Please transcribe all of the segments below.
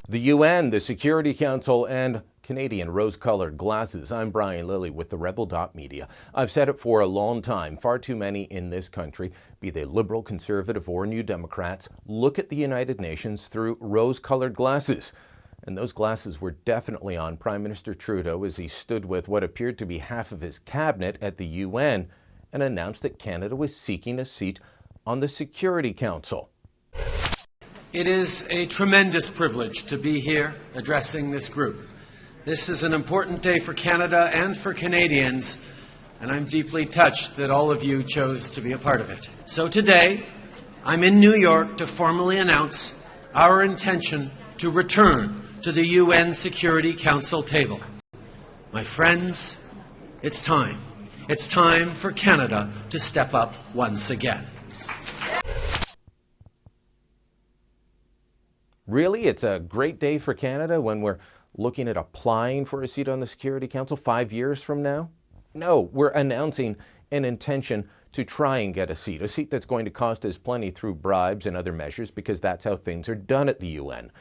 The UN, the Security Council, and Canadian rose-colored glasses. I'm Brian Lilly with the Rebel.Media. I've said it for a long time. Far too many in this country, be they Liberal, Conservative, or New Democrats, look at the United Nations through rose-colored glasses. And those glasses were definitely on Prime Minister Trudeau as he stood with what appeared to be half of his cabinet at the UN and announced that Canada was seeking a seat on the Security Council. It is a tremendous privilege to be here addressing this group. This is an important day for Canada and for Canadians, and I'm deeply touched that all of you chose to be a part of it. So today, I'm in New York to formally announce our intention to return to the UN Security Council table. My friends, it's time. It's time for Canada to step up once again. Really? It's a great day for Canada when we're looking at applying for a seat on the Security Council 5 years from now? No, we're announcing an intention to try and get a seat that's going to cost us plenty through bribes and other measures because that's how things are done at the UN.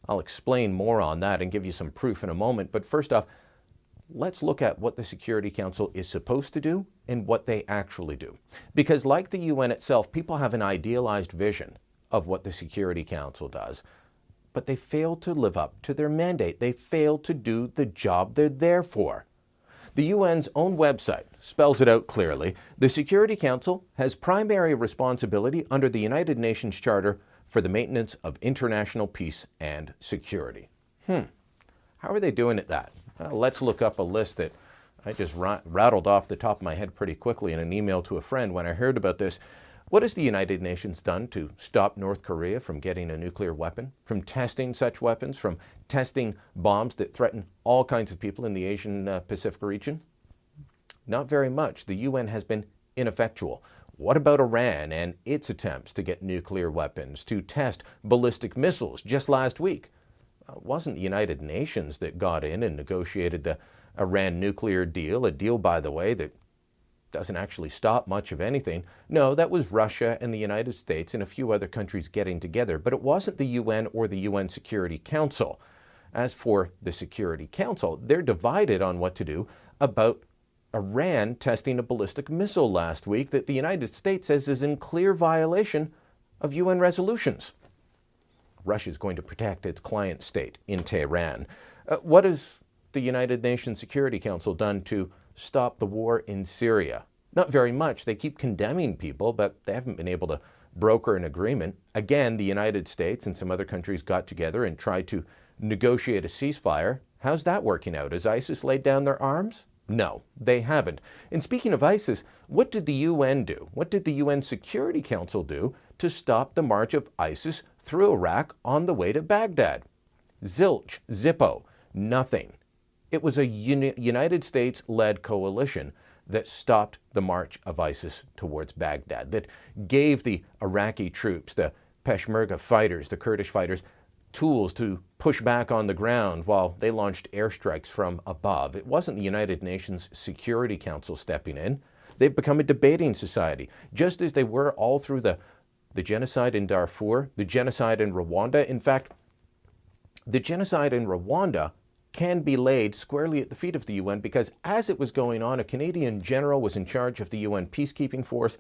I'll explain more on that and give you some proof in a moment, but first off, let's look at what the Security Council is supposed to do and what they actually do. Because like the UN itself, people have an idealized vision of what the Security Council does. But they fail to live up to their mandate. They fail to do the job they're there for. The UN's own website spells it out clearly. The Security Council has primary responsibility under the United Nations Charter for the maintenance of international peace and security. How are they doing at that? Well, let's look up a list that I just rattled off the top of my head pretty quickly in an email to a friend when I heard about this. What has the United Nations done to stop North Korea from getting a nuclear weapon, from testing such weapons, from testing bombs that threaten all kinds of people in the Asian Pacific region? Not very much. The UN has been ineffectual. What about Iran and its attempts to get nuclear weapons, to test ballistic missiles just last week? It wasn't the United Nations that got in and negotiated the Iran nuclear deal, a deal, by the way, that doesn't actually stop much of anything. No, that was Russia and the United States and a few other countries getting together, but it wasn't the UN or the UN Security Council. As for the Security Council, they're divided on what to do about Iran testing a ballistic missile last week that the United States says is in clear violation of UN resolutions. Russia's going to protect its client state in Tehran. What has the United Nations Security Council done to stop the war in Syria? Not very much. They keep condemning people, but they haven't been able to broker an agreement. Again, the United States and some other countries got together and tried to negotiate a ceasefire. How's that working out? Has ISIS laid down their arms? No, they haven't. And speaking of ISIS, what did the UN do? What did the UN Security Council do to stop the march of ISIS through Iraq on the way to Baghdad? Zilch, Zippo, nothing. It was a United States-led coalition that stopped the march of ISIS towards Baghdad, that gave the Iraqi troops, the Peshmerga fighters, the Kurdish fighters, tools to push back on the ground while they launched airstrikes from above. It wasn't the United Nations Security Council stepping in. They've become a debating society, just as they were all through the genocide in Darfur, the genocide in Rwanda. In fact, the genocide in Rwanda can be laid squarely at the feet of the UN because as it was going on, a Canadian general was in charge of the UN peacekeeping force.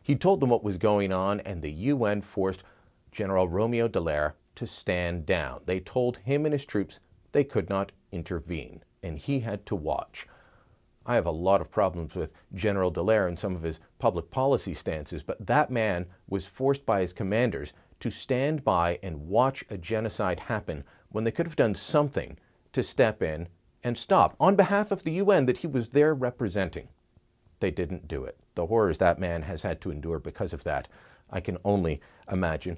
He told them what was going on, and the UN forced General Romeo Dallaire to stand down. They told him and his troops they could not intervene, and he had to watch. I have a lot of problems with General Dallaire and some of his public policy stances, but that man was forced by his commanders to stand by and watch a genocide happen when they could have done something to step in and stop on behalf of the UN that he was there representing. They didn't do it. The horrors that man has had to endure because of that, I can only imagine.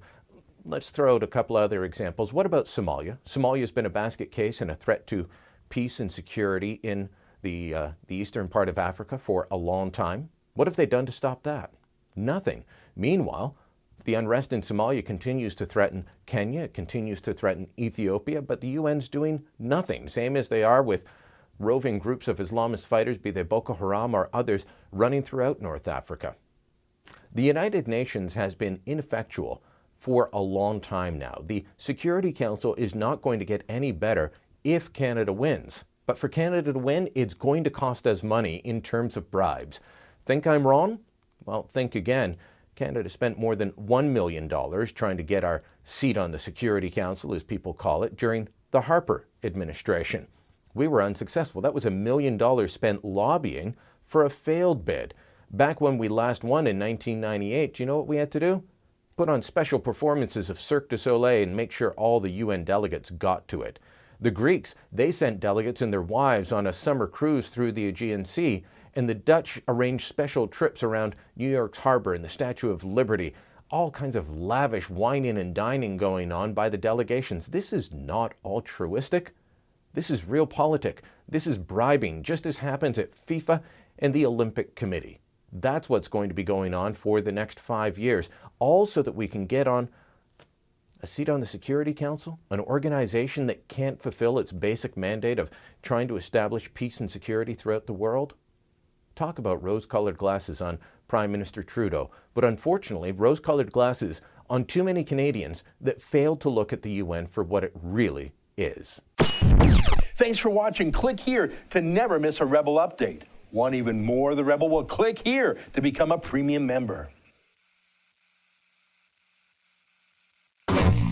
Let's throw out a couple other examples. What about Somalia? Somalia's been a basket case and a threat to peace and security in the eastern part of Africa for a long time. What have they done to stop that? Nothing. Meanwhile, the unrest in Somalia continues to threaten Kenya, it continues to threaten Ethiopia, but the UN's doing nothing, same as they are with roving groups of Islamist fighters, be they Boko Haram or others, running throughout North Africa. The United Nations has been ineffectual for a long time now. The Security Council is not going to get any better if Canada wins. But for Canada to win, it's going to cost us money in terms of bribes. Think I'm wrong? Well, think again. Canada spent more than $1 million trying to get our seat on the Security Council, as people call it, during the Harper administration. We were unsuccessful. That was $1 million spent lobbying for a failed bid. Back when we last won in 1998, do you know what we had to do? Put on special performances of Cirque du Soleil and make sure all the UN delegates got to it. The Greeks, they sent delegates and their wives on a summer cruise through the Aegean Sea, and the Dutch arranged special trips around New York's harbor and the Statue of Liberty. All kinds of lavish whining and dining going on by the delegations. This is not altruistic. This is realpolitik. This is bribing, just as happens at FIFA and the Olympic Committee. That's what's going to be going on for the next 5 years, all so that we can get on a seat on the Security Council, an organization that can't fulfill its basic mandate of trying to establish peace and security throughout the world. Talk about rose-colored glasses on Prime Minister Trudeau, but unfortunately, rose-colored glasses on too many Canadians that fail to look at the UN for what it really is. Thanks for watching. Click here to never miss a Rebel update. Want even more of the Rebel? Well, click here to become a premium member.